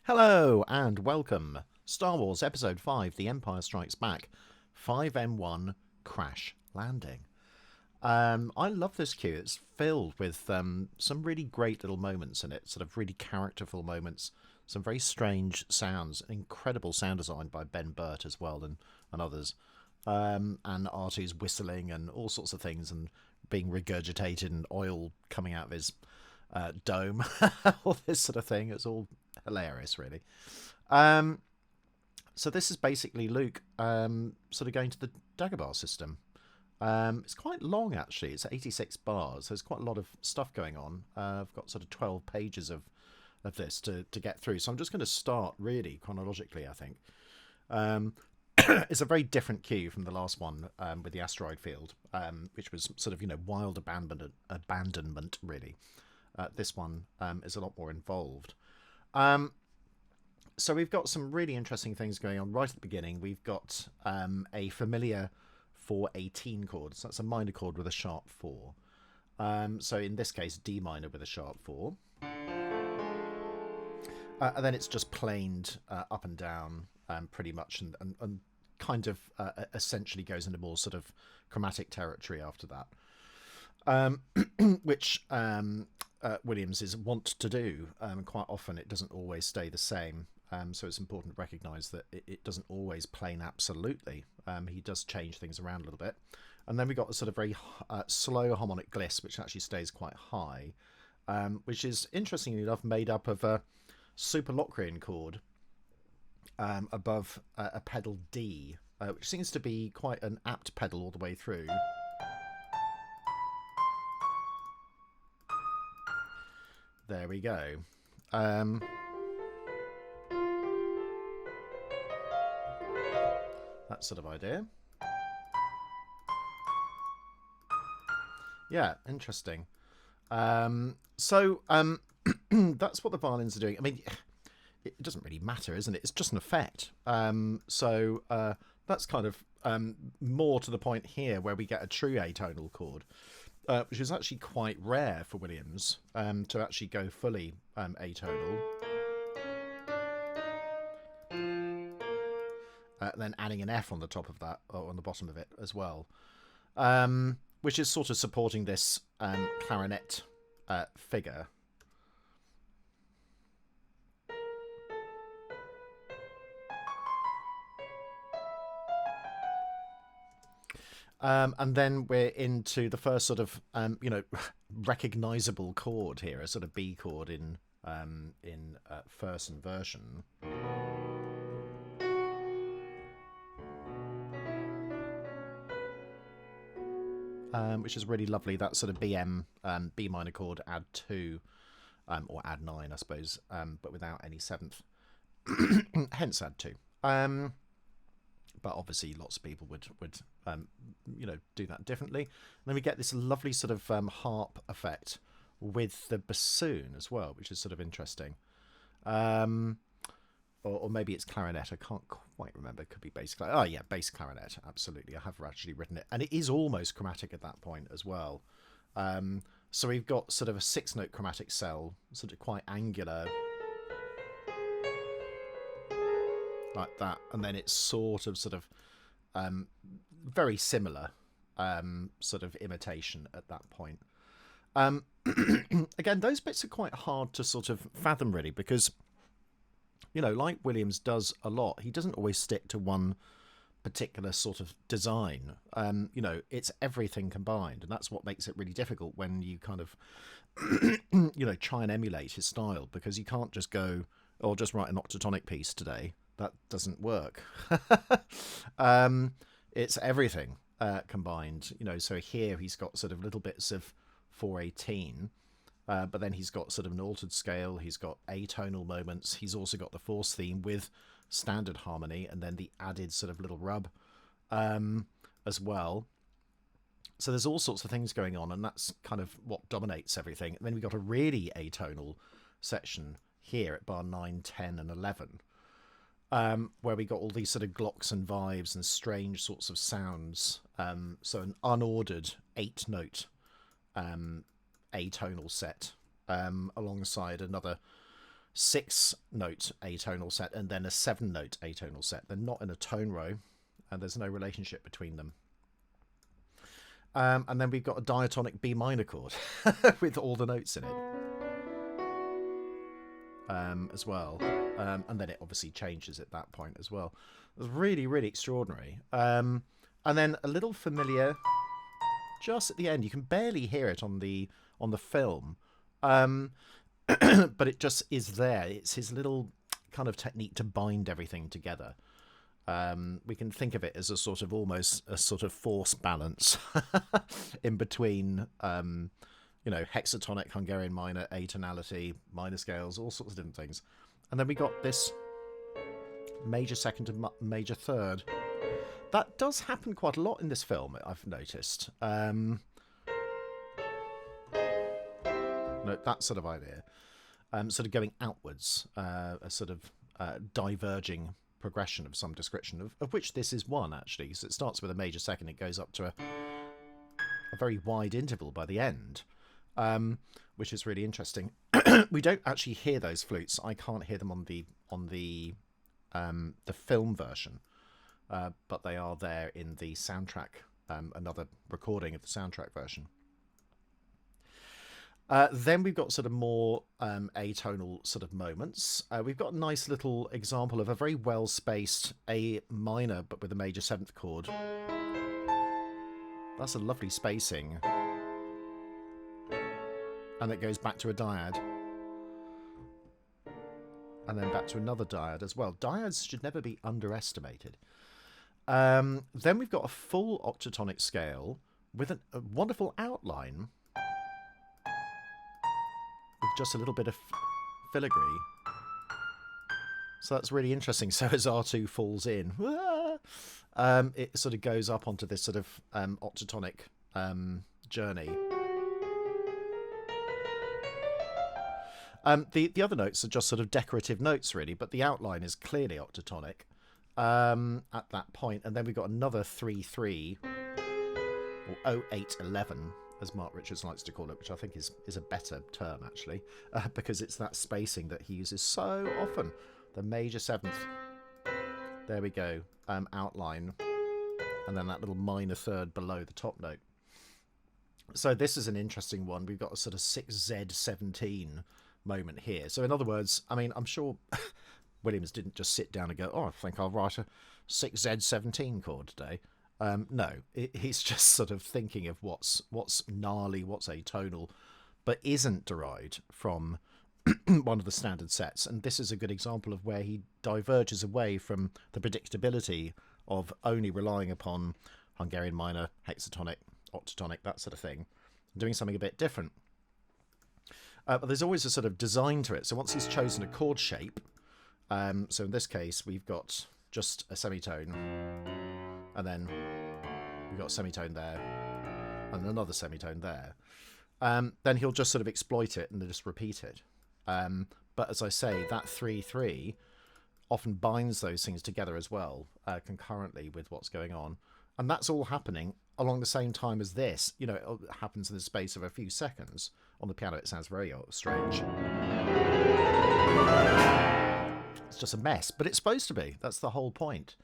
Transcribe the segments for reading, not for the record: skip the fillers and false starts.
Hello and welcome. Star Wars Episode 5, The Empire Strikes Back, 5M1 Crash Landing. I love this cue. It's filled with some really great little moments in it, sort of really characterful moments, some very strange sounds, incredible sound design by Ben Burt as well and others, and R2's whistling and all sorts of things and being regurgitated and oil coming out of his dome, all this sort of thing. It's all hilarious, really. So this is basically Luke sort of going to the Dagobah system. It's quite long, actually. It's 86 bars. There's quite a lot of stuff going on. I've got sort of 12 pages of this to get through. So I'm just going to start really chronologically, I think. It's a very different cue from the last one with the asteroid field, which was sort of, wild abandonment, really. This one is a lot more involved. So we've got some really interesting things going on right at the beginning. We've got a familiar 4/18 chord. So that's a minor chord with a sharp 4. So in this case, D minor with a sharp 4. And then it's just planed up and down pretty much and kind of essentially goes into more sort of chromatic territory after that, which Williams is wont to do. Quite often it doesn't always stay the same. So it's important to recognise that it doesn't always plane absolutely. He does change things around a little bit. And then we've got a sort of very slow harmonic gliss, which actually stays quite high, which is, interestingly enough, made up of a Super Locrian chord above a pedal D, which seems to be quite an apt pedal all the way through. There we go. That sort of idea. Yeah, interesting. That's what the violins are doing. I mean, it doesn't really matter, isn't it? It's just an effect. That's kind of more to the point here, where we get a true atonal chord, which is actually quite rare for Williams to actually go fully atonal. Then adding an F on the top of that, or on the bottom of it as well, which is sort of supporting this clarinet figure. And then we're into the first sort of, recognizable chord here, a sort of B chord in first inversion. Which is really lovely. That sort of B minor chord, add 2, or add 9, I suppose, but without any 7th. Hence add 2. But obviously lots of people would do that differently. And then we get this lovely sort of harp effect with the bassoon as well, which is sort of interesting. Or maybe it's clarinet. I can't quite remember. It could be bass clarinet. Oh, yeah, bass clarinet. Absolutely. I have actually written it. And it is almost chromatic at that point as well. So we've got sort of a 6-note chromatic cell, sort of quite angular, like that. And then it's sort of very similar sort of imitation at that point. Again, those bits are quite hard to sort of fathom, really, because like Williams does a lot, he doesn't always stick to one particular sort of design. It's everything combined, and that's what makes it really difficult when you kind of try and emulate his style, because you can't just go, or just write an octatonic piece today. That doesn't work. It's everything combined. So here he's got sort of little bits of 4/18. But then he's got sort of an altered scale, he's got atonal moments, he's also got the force theme with standard harmony, and then the added sort of little rub as well. So there's all sorts of things going on, and that's kind of what dominates everything. And then we've got a really atonal section here at bar 9, 10 and 11, where we got all these sort of glocks and vibes and strange sorts of sounds. So an unordered 8-note atonal set alongside another 6-note atonal set, and then a 7-note atonal set. They're not in a tone row, and there's no relationship between them. And then we've got a diatonic B minor chord with all the notes in it as well. And then it obviously changes at that point as well. It was really, really extraordinary. And then a little familiar just at the end. You can barely hear it on the film, but it just is there. It's his little kind of technique to bind everything together. We can think of it as a sort of almost a sort of force balance in between, hexatonic, Hungarian minor, atonality, minor scales, all sorts of different things. And then we got this major second and major third. That does happen quite a lot in this film, I've noticed. That sort of idea. Sort of going outwards, a sort of diverging progression of some description, of which this is one, actually. So it starts with a major second, it goes up to a very wide interval by the end, which is really interesting. We don't actually hear those flutes. I can't hear them on the film version, but they are there in the soundtrack, another recording of the soundtrack version. Then we've got sort of more atonal sort of moments. We've got a nice little example of a very well-spaced A minor, but with a major 7th chord. That's a lovely spacing. And it goes back to a dyad. And then back to another dyad as well. Dyads should never be underestimated. Then we've got a full octatonic scale with a wonderful outline, with just a little bit of filagree. So that's really interesting. So as R2 falls in, it sort of goes up onto this sort of octatonic journey. The other notes are just sort of decorative notes, really, but the outline is clearly octatonic at that point. And then we've got another 3-3, or 0811, as Mark Richards likes to call it, which I think is a better term, actually, because it's that spacing that he uses so often. The major 7th. There we go. Outline. And then that little minor 3rd below the top note. So this is an interesting one. We've got a sort of 6Z17 moment here. So in other words, I mean, I'm sure Williams didn't just sit down and go, oh, I think I'll write a 6Z17 chord today. No, he's just sort of thinking of what's gnarly, what's atonal, but isn't derived from one of the standard sets. And this is a good example of where he diverges away from the predictability of only relying upon Hungarian minor, hexatonic, octatonic, that sort of thing, doing something a bit different. But there's always a sort of design to it. So once he's chosen a chord shape, so in this case we've got just a semitone, and then we've got a semitone there, and another semitone there. Then he'll just sort of exploit it and just repeat it. But as I say, that 3-3 often binds those things together as well, concurrently with what's going on. And that's all happening along the same time as this. You know, it happens in the space of a few seconds. On the piano, it sounds very strange. It's just a mess, but it's supposed to be. That's the whole point.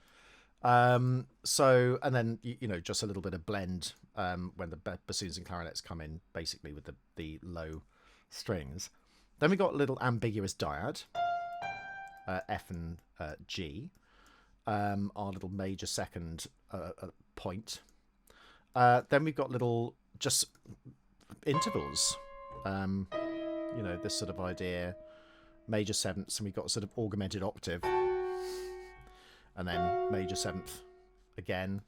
So, and then, you know, just a little bit of blend when the bassoons and clarinets come in, basically with the low strings. Then we got a little ambiguous dyad, F and G, our little major 2nd point. Then we've got little just intervals, you know, this sort of idea, major 7ths, and we've got a sort of augmented octave, and then major 7th again,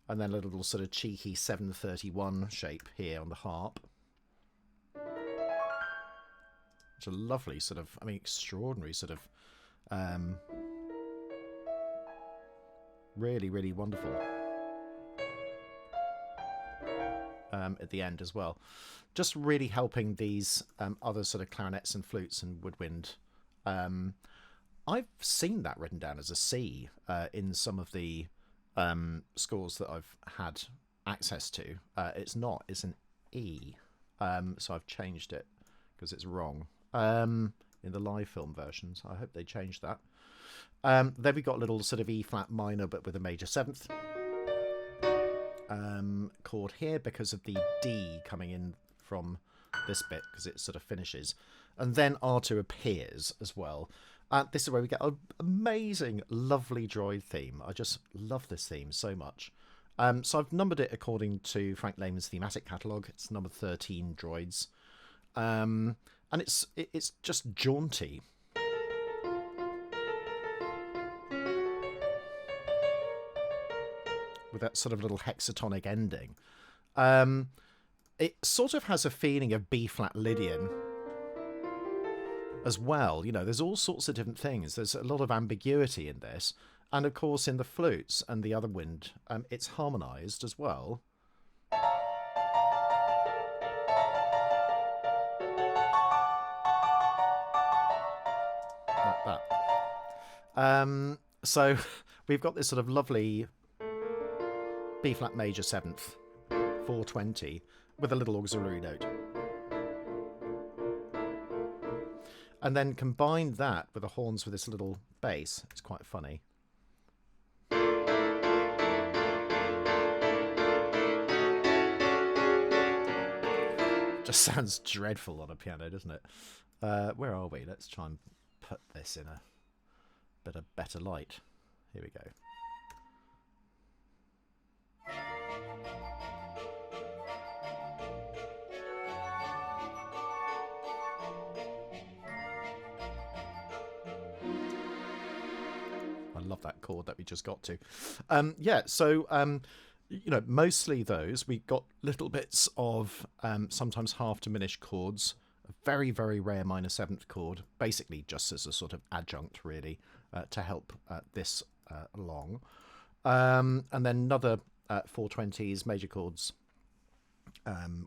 and then a little sort of cheeky 731 shape here on the harp. It's a lovely sort of, I mean, extraordinary sort of, really, really wonderful at the end as well. Just really helping these other sort of clarinets and flutes and woodwind. I've seen that written down as a C in some of the scores that I've had access to. It's not, it's an E. So I've changed it because it's wrong in the live film versions. I hope they changed that. Then we got a little sort of E flat minor, but with a major 7th chord here because of the D coming in from this bit, because it sort of finishes. And then R2 appears as well. This is where we get an amazing, lovely droid theme. I just love this theme so much. So I've numbered it according to Frank Lehman's thematic catalogue. It's number 13 droids. And it's just jaunty. With that sort of little hexatonic ending. It sort of has a feeling of B flat Lydian as well. You know, there's all sorts of different things. There's a lot of ambiguity in this. And of course in the flutes and the other wind, it's harmonised as well. Like that. So we've got this sort of lovely B flat major 7th, 420, with a little auxiliary note. And then combine that with the horns with this little bass. It's quite funny. Just sounds dreadful on a piano, doesn't it? Where are we? Let's try and put this in a bit of better light. Here we go. Love that chord that we just got to. Yeah, so you know, mostly those. We got little bits of sometimes half diminished chords, a very, very rare minor 7th chord, basically just as a sort of adjunct, really, to help this along. And then another 420s, major chords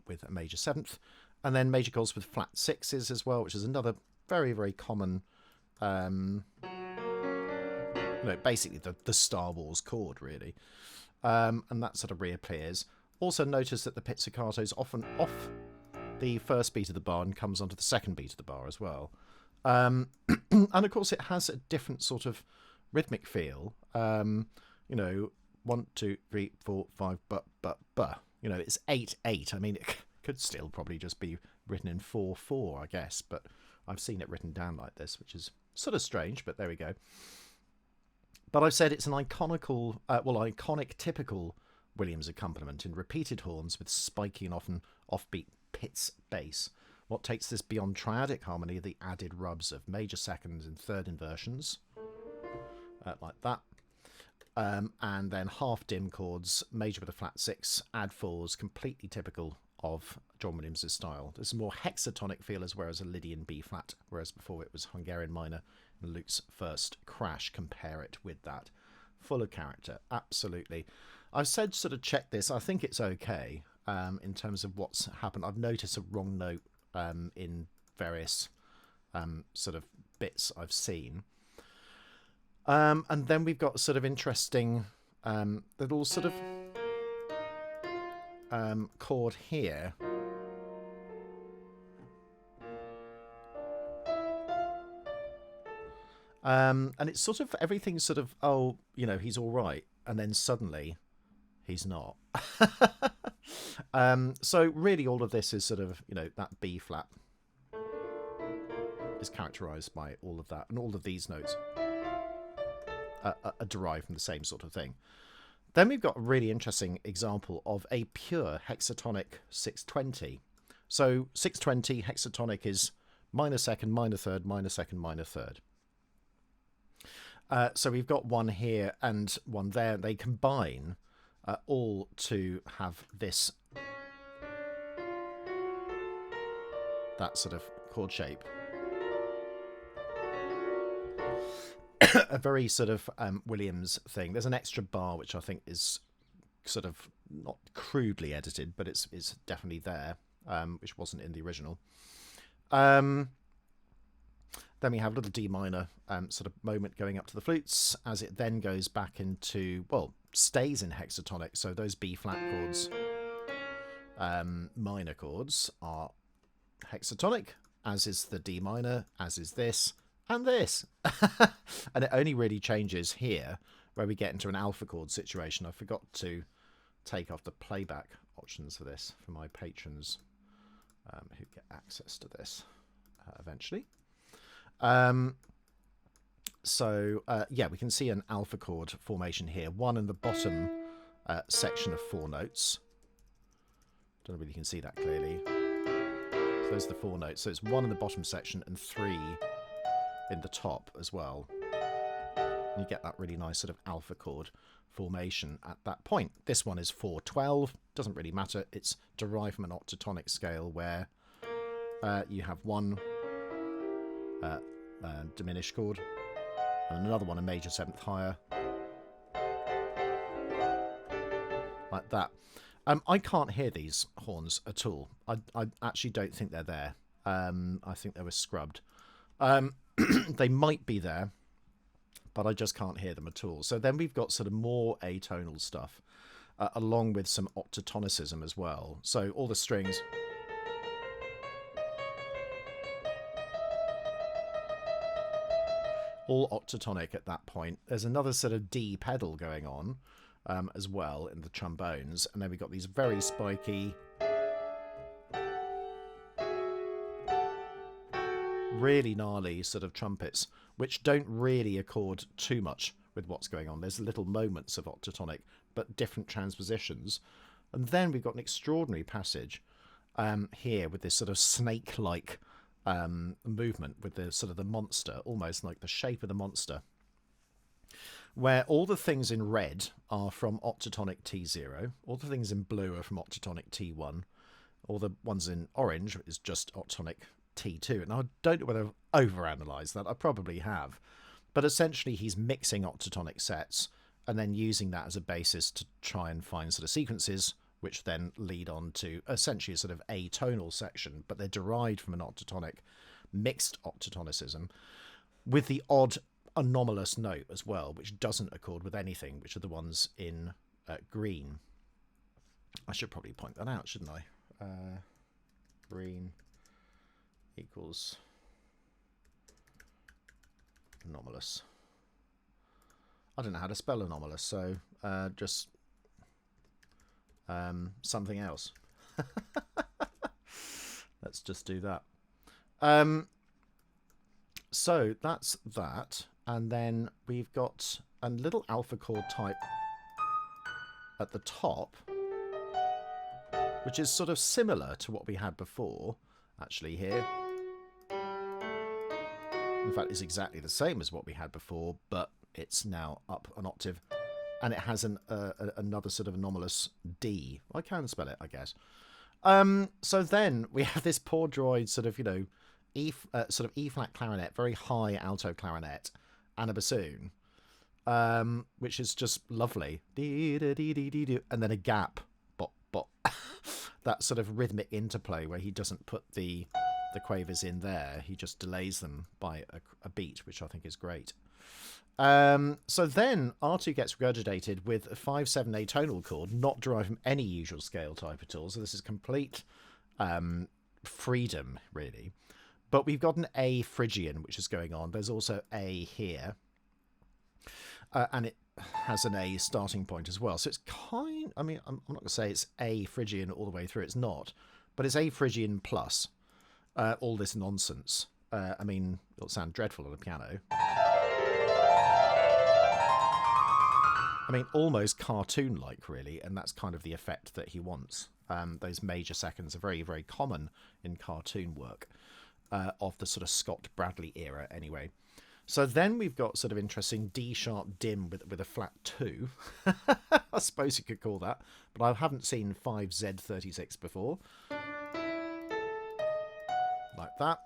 with a major 7th, and then major chords with flat 6s as well, which is another very, very common, basically the Star Wars chord, really. And that sort of reappears. Also notice that the pizzicato is often off the first beat of the bar and comes onto the second beat of the bar as well. And of course it has a different sort of rhythmic feel. 1, 2, 3, 4, 5, but. It's 8/8. I mean, it could still probably just be written in 4/4, I guess, but I've seen it written down like this, which is sort of strange, but there we go. But I've said it's an iconic typical Williams accompaniment in repeated horns with spiky and often offbeat pizz bass. What takes this beyond triadic harmony are the added rubs of major seconds and third inversions, like that. And then half dim chords, major with a flat 6, add 4s, completely typical of John Williams' style. There's a more hexatonic feel as well as a Lydian B flat, whereas before it was Hungarian minor in Luke's first crash. Compare it with that. Full of character, absolutely. I've said sort of check this. I think it's okay in terms of what's happened. I've noticed a wrong note in various sort of bits I've seen. And then we've got sort of interesting little sort of chord here. And it's sort of everything's sort of, he's all right. And then suddenly he's not. So really all of this is sort of, that B flat is characterized by all of that. And all of these notes are derived from the same sort of thing. Then we've got a really interesting example of a pure hexatonic 620. So 620 hexatonic is minor second, minor third, minor second, minor third. So we've got one here and one there. They combine all to have this, that sort of chord shape. A very sort of Williams thing. There's an extra bar which I think is sort of not crudely edited, but it's definitely there, which wasn't in the original. Then we have a little D minor sort of moment going up to the flutes as it then goes back into, stays in hexatonic. So those B flat chords, minor chords, are hexatonic, as is the D minor, as is this. And this. And it only really changes here where we get into an alpha chord situation. I forgot to take off the playback options for this for my patrons who get access to this eventually. We can see an alpha chord formation here. One in the bottom section of 4 notes. Don't know if you can see that clearly. So those are the 4 notes. So it's 1 in the bottom section and 3 in the top as well. And you get that really nice sort of alpha chord formation at that point. This one is 4/12. Doesn't really matter. It's derived from an octatonic scale where you have one diminished chord and another one a major 7th higher, like that. I can't hear these horns at all. I actually don't think they're there. I think they were scrubbed. They might be there, but I just can't hear them at all. So then we've got sort of more atonal stuff, along with some octatonicism as well. So all the strings, all octatonic at that point. There's another sort of D pedal going on as well in the trombones, and then we've got these very spiky, really gnarly sort of trumpets, which don't really accord too much with what's going on. There's little moments of octatonic, but different transpositions. And then we've got an extraordinary passage here with this sort of snake-like movement with the sort of the monster, almost like the shape of the monster, where all the things in red are from octatonic T0, all the things in blue are from octatonic T1, all the ones in orange is just octatonic T2. And I don't know whether I've overanalyzed that. I probably have. But essentially he's mixing octatonic sets and then using that as a basis to try and find sort of sequences which then lead on to essentially a sort of atonal section, but they're derived from an octatonic mixed octatonicism, with the odd anomalous note as well, which doesn't accord with anything, which are the ones in green. I should probably point that out, shouldn't I? Green equals anomalous. I don't know how to spell anomalous, so just something else. Let's just do that. So that's that, and then we've got a little alpha chord type at the top, which is sort of similar to what we had before, actually, here. In fact, it's exactly the same as what we had before, but it's now up an octave, and it has another sort of anomalous D. I can spell it, I guess. So then we have this poor droid sort of, you know, sort of E-flat clarinet, very high alto clarinet, and a bassoon, which is just lovely. And then a gap, bop, bop. That sort of rhythmic interplay where he doesn't put the quavers in there, he just delays them by a beat, which I think is great. So then R2 gets regurgitated with a 5/7 atonal chord, not derived from any usual scale type at all. So this is complete freedom, really. But we've got an A Phrygian, which is going on. There's also A here. And it has an A starting point as well. So it's kind... I mean, I'm not going to say it's A Phrygian all the way through. It's not. But it's A Phrygian plus all this nonsense. I mean, it'll sound dreadful on a piano. I mean, almost cartoon-like, really, and that's kind of the effect that he wants. Those major seconds are very, very common in cartoon work of the sort of Scott Bradley era, anyway. So then we've got sort of interesting D-sharp dim with a flat 2. I suppose you could call that, but I haven't seen 5Z36 before. Like that.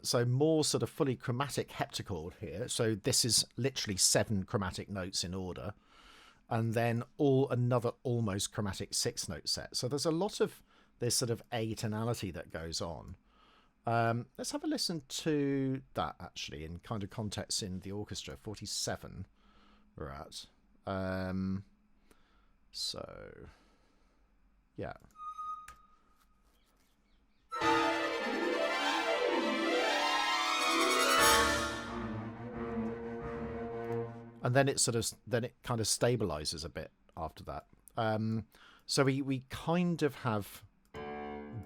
So more sort of fully chromatic heptachord here. So this is literally 7 chromatic notes in order, and then another almost chromatic 6-note set. So there's a lot of this sort of atonality that goes on. Let's have a listen to that actually in kind of context in the orchestra. 47 we're at. So yeah. And then it kind of stabilizes a bit after that. So we kind of have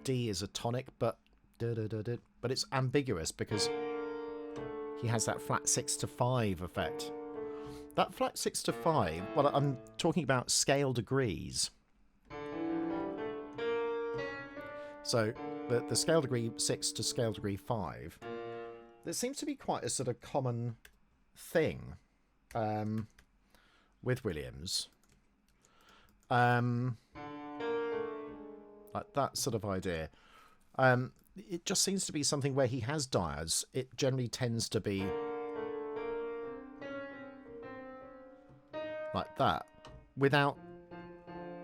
D as a tonic, but it's ambiguous because he has that flat 6 to 5 effect. That flat 6 to 5, well, I'm talking about scale degrees. So the scale degree 6 to scale degree 5, there seems to be quite a sort of common thing with Williams, like that sort of idea. It just seems to be something where he has dyads. It generally tends to be like that, without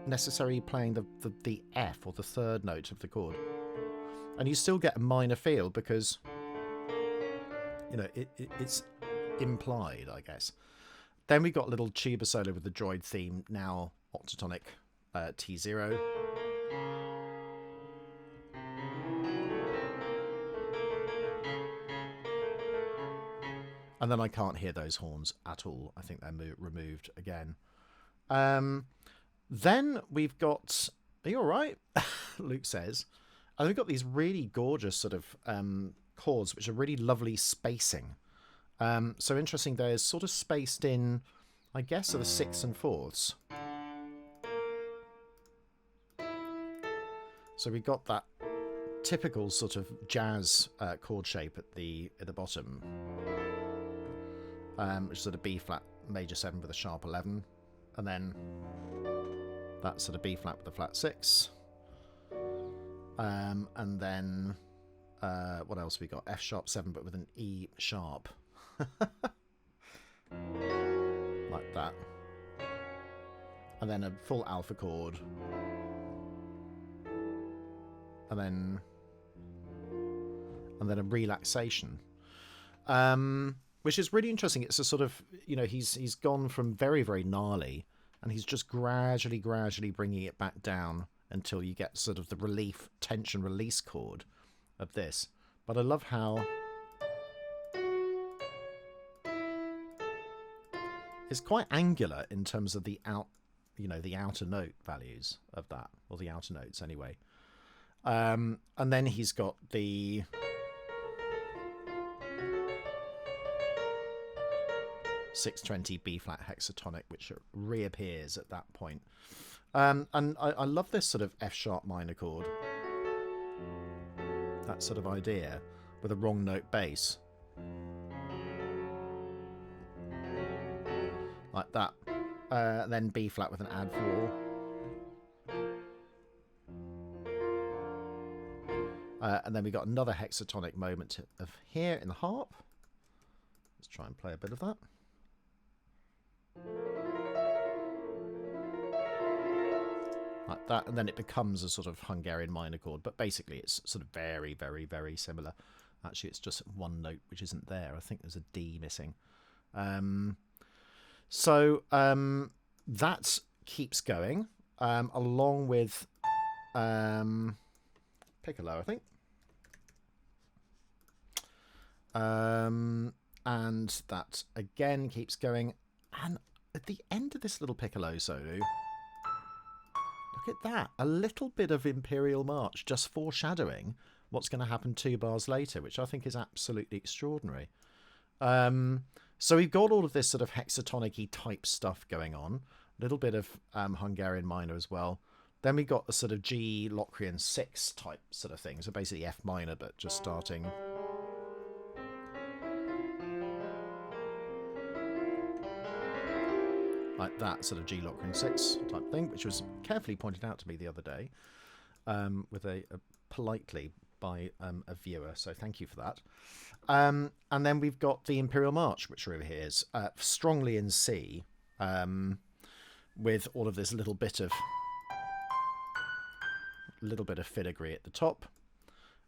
necessarily playing the F or the third note of the chord, and you still get a minor feel because, you know, it's implied, I guess. Then we got a little tuba solo with the Droid theme, now Octatonic T0. And then I can't hear those horns at all. I think they're removed again. Then we've got... Are you all right? Luke says. And we've got these really gorgeous sort of chords, which are really lovely spacing. So interesting, they're sort of spaced in, I guess, are the 6 and 4ths. So we got that typical sort of jazz chord shape at the bottom, which is sort of B flat major 7 with a sharp 11, and then that sort of B flat with a flat 6, and then what else we got? F sharp 7 but with an E sharp. Like that, and then a full alpha chord, and then and then a relaxation, which is really interesting. It's a sort of, you know, he's gone from very, very gnarly, and he's just gradually bringing it back down until you get sort of the relief, tension release chord of this. But I love how it's quite angular in terms of the the outer note values of that, or the outer notes anyway. And then he's got the (620) B flat hexatonic, which reappears at that point. And I love this sort of F sharp minor chord, that sort of idea, with a wrong note bass. Like that. Then B flat with an add 4. And then we got another hexatonic moment of here in the harp. Let's try and play a bit of that. Like that, and then it becomes a sort of Hungarian minor chord, but basically it's sort of very, very, very similar. Actually, it's just one note which isn't there. I think there's a D missing. So that keeps going, along with piccolo, I think. And that again keeps going. And at the end of this little piccolo solo, look at that. A little bit of Imperial March, just foreshadowing what's going to happen 2 bars later, which I think is absolutely extraordinary. So we've got all of this sort of hexatonic-y type stuff going on. A little bit of Hungarian minor as well. Then we got the sort of G Locrian 6 type sort of thing. So basically F minor, but just starting like that, sort of G Locrian 6 type thing, which was carefully pointed out to me the other day, with a politely by a viewer, so thank you for that. And then we've got the Imperial March, which reappears strongly in C, with all of this little bit of filagree at the top,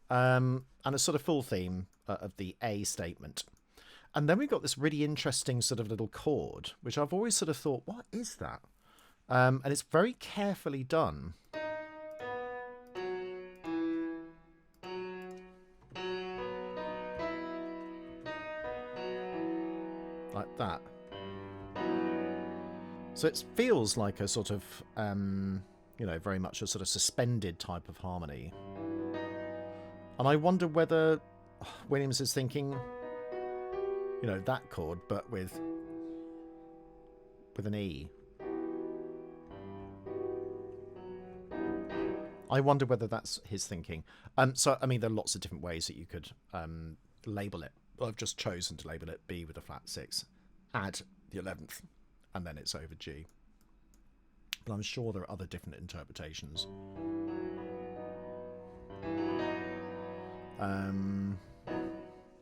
and a sort of full theme of the A statement. And then we've got this really interesting sort of little chord, which I've always sort of thought, what is that? And it's very carefully done. Like that. So it feels like a sort of, very much a sort of suspended type of harmony. And I wonder whether Williams is thinking, that chord, but with an E. I wonder whether that's his thinking. So, I mean, there are lots of different ways that you could label it. I've just chosen to label it B with a flat 6, add the 11th, and then it's over G. But I'm sure there are other different interpretations.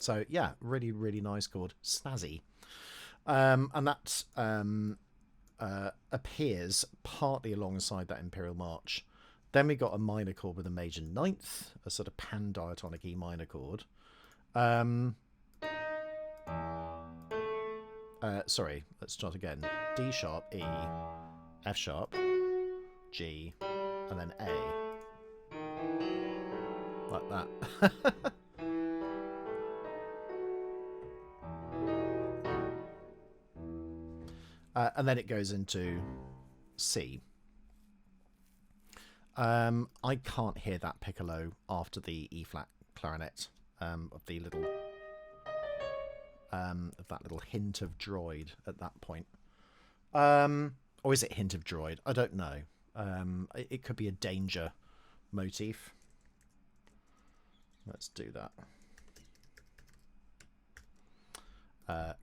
So yeah, really, really nice chord, snazzy. And that appears partly alongside that Imperial March. Then we got a minor chord with a major 9th, a sort of pan-diatonic E minor chord. Sorry, let's start again. D sharp, E, F sharp, G, and then A. Like that. And then it goes into C. I can't hear that piccolo after the E flat clarinet of the little of that little hint of droid at that point. Or is it hint of droid? I don't know. It could be a danger motif. Let's do that.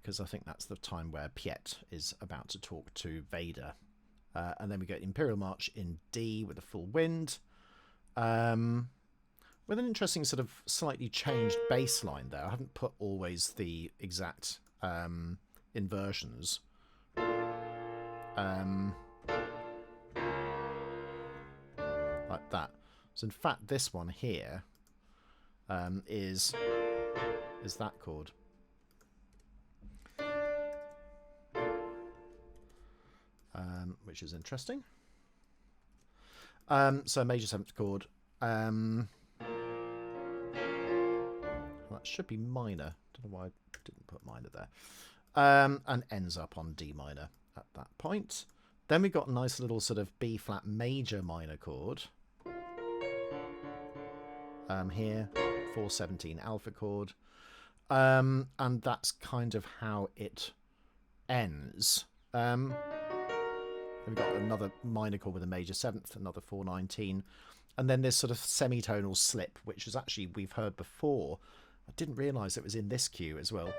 Because I think that's the time where Piet is about to talk to Vader. And then we get Imperial March in D with a full wind. With an interesting sort of slightly changed bass line there. I haven't put always the exact inversions. Like that. So in fact, this one here is that chord. Which is interesting. So major 7th chord. That should be minor. Don't know why I didn't put minor there. And ends up on D minor at that point. Then we got a nice little sort of B flat major minor chord. Here, 417 alpha chord. And that's kind of how it ends. We've got another minor chord with a major 7th, another 419. And then this sort of semitonal slip, which is actually we've heard before. I didn't realise it was in this cue as well.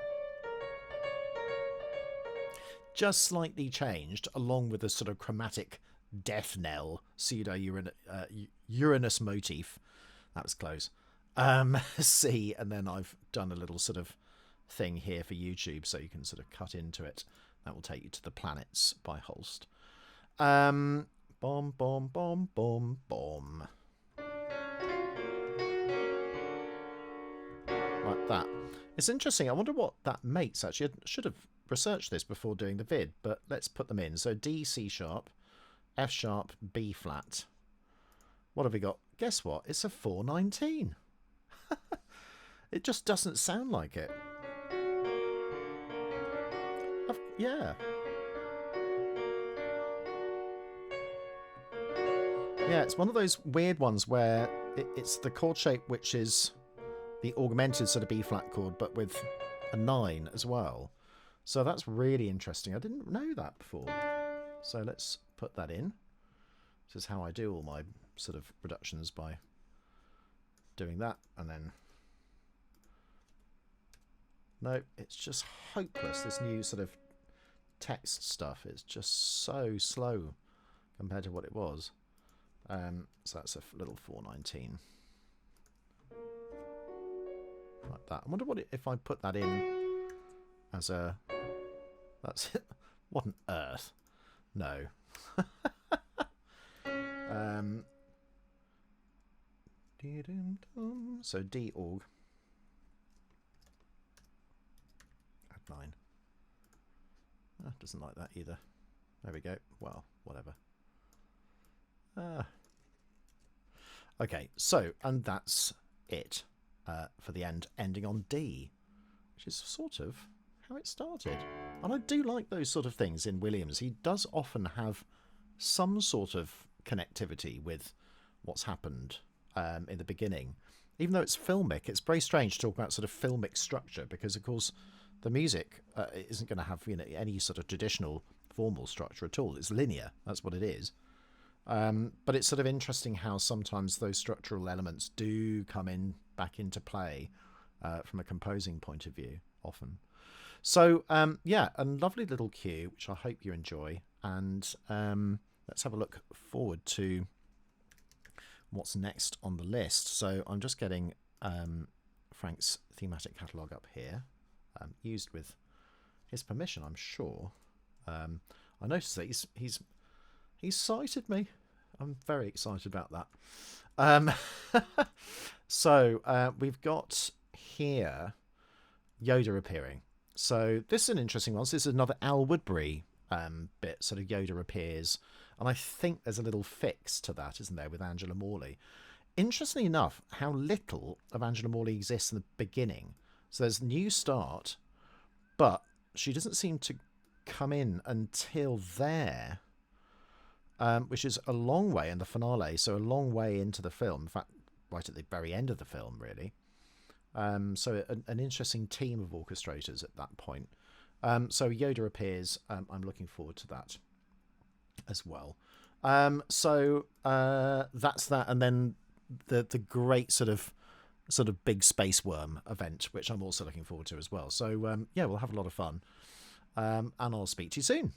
Just slightly changed, along with a sort of chromatic death knell, pseudo-Uranus motif. That was close. C, and then I've done a little sort of thing here for YouTube, so you can sort of cut into it. That will take you to the planets by Holst. Bomb, bomb, bomb, bomb, bomb. Like that. It's interesting. I wonder what that makes, actually. I should have researched this before doing the vid, but let's put them in. So D, C sharp, F sharp, B flat. What have we got? Guess what? It's a 419. It just doesn't sound like it. Yeah. Yeah, it's one of those weird ones where it's the chord shape which is the augmented sort of B flat chord, but with a 9 as well. So that's really interesting. I didn't know that before. So let's put that in. This is how I do all my sort of reductions, by doing that. And then... no, it's just hopeless. This new sort of text stuff is just so slow compared to what it was. So that's a little 419. Like that. I wonder what if I put that in as a... that's it. What on earth? No. So D org. Add 9. Doesn't like that either. There we go. Well, whatever. Okay, so, and that's it for the end, ending on D, which is sort of how it started. And I do like those sort of things in Williams. He does often have some sort of connectivity with what's happened in the beginning. Even though it's filmic, it's very strange to talk about sort of filmic structure, because, of course, the music isn't going to have, you know, any sort of traditional formal structure at all. It's linear. That's what it is. But it's sort of interesting how sometimes those structural elements do come back into play from a composing point of view, often. So, yeah, a lovely little cue, which I hope you enjoy. And let's have a look forward to what's next on the list. So I'm just getting Frank's thematic catalogue up here, used with his permission, I'm sure. I noticed that he's cited me. I'm very excited about that. So we've got here Yoda appearing. So this is an interesting one. So this is another Al Woodbury bit. Sort of Yoda appears, and I think there's a little fix to that, isn't there, with Angela Morley? Interestingly enough, how little of Angela Morley exists in the beginning. So there's New Start, but she doesn't seem to come in until there, which is a long way in the finale, so a long way into the film. In fact, right at the very end of the film, really. So an interesting team of orchestrators at that point. So Yoda appears. I'm looking forward to that as well. So that's that, and then the great sort of big space worm event, which I'm also looking forward to as well. So yeah, we'll have a lot of fun, and I'll speak to you soon.